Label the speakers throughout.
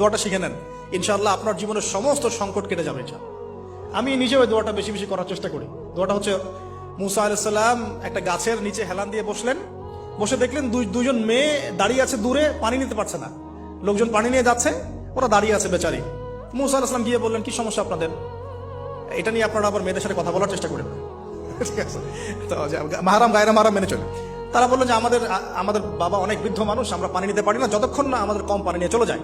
Speaker 1: দোয়াটা শিখে নেন, ইনশাআল্লাহ আপনার জীবনের সমস্ত সংকট কেটে যাবে। আমি নিজেও এই দোয়াটা বেশি বেশি করার চেষ্টা করি। দোয়াটা হচ্ছে, মুসা আলাইহিস সালাম একটা গাছের নিচে হেলান দিয়ে বসলেন, বসে দেখলেন দুজন মেয়ে দাঁড়িয়ে আছে দূরে, পানি নিতে পারছে না। লোকজন পানি নিয়ে যাচ্ছে, ওরা দাঁড়িয়ে আছে বেচারি। মুসা আলাইহিস সালাম গিয়ে বললেন, কি সমস্যা আপনাদের? এটা নিয়ে আপনারা আবার মেয়েদের সাথে কথা বলার চেষ্টা করেন, ঠিক আছে? তো মাহারাম গায়রা মাহারাম মেনে চলে। তারা বললেন যে আমাদের বাবা অনেক বৃদ্ধ মানুষ, আমরা পানি নিতে পারি না যতক্ষণ না আমাদের কম পানি নিয়ে চলে যায়।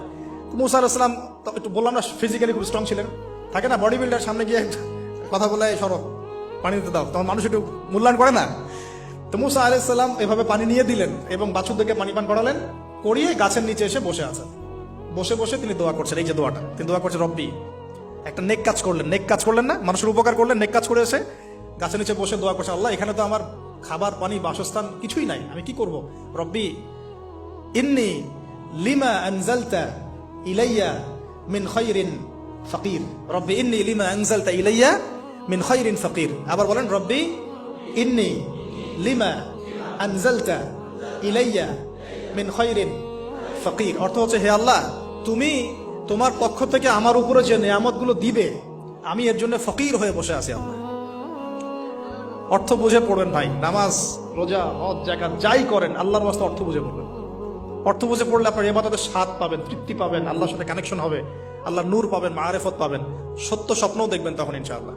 Speaker 1: মুসা আলাইহিস সালাম একটু বললাম না, ফিজিক্যালি খুব স্ট্রং ছিলেন, থাকে না বডি বিল্ডার, সামনে গিয়ে কথা বলে সরো পানি দিতে দাও, তখন মানুষ একটু মূল্যায়ন করে না। তো মুসা আলাইহিস সালাম এভাবে পানি নিয়ে দিলেন এবং বাছুরদেরকে পানি পান করালেন, করিয়ে গাছের নিচে এসে বসে আছেন। বসে বসে তিনি দোয়া করছেন, এই যে দোয়াটা তিনি দোয়া করছেন, রব্বি, একটা নেক কাজ করলেন, নেক কাজ করলেন না, মানুষের উপকার করলেন, নেক কাজ করে এসে গাছের নিচে বসে দোয়া করছে, আল্লাহ এখানে তো আমার খাবার পানি বাসস্থান কিছুই নাই, আমি কি করব? রব্বি ইন্নী লিমা আনজালতা ইলাইয়া মিন খায়রিন ফাকির, রব্বি ইন্নী লিমা আনজালতা ইলাইয়া মিন খায়রিন ফাকির। আবার বলেন, রব্বি ইন্নী লিমা আনজালতা ইলাইয়া মিন খায়রিন ফাকির। অর্থ হচ্ছে, হে আল্লাহ, তুমি তোমার পক্ষ থেকে আমার উপরে যে নিয়ামতগুলো দিবে, আমি এর জন্য ফকির হয়ে বসে আছি। আল্লাহ অর্থ বুঝে পড়বেন ভাই, নামাজ রোজা হজ যাকাত যাই করেন আল্লাহর ওয়াস্তে অর্থ বুঝে পড়বেন। অর্থ বুঝে পড়লে আপনার ইবাদতের স্বাদ পাবেন, তৃপ্তি পাবেন, আল্লাহর সাথে কানেকশন হবে, আল্লাহর নূর পাবেন, মাআরিফত পাবেন, সত্য স্বপ্নও দেখবেন তখন ইনশাআল্লাহ।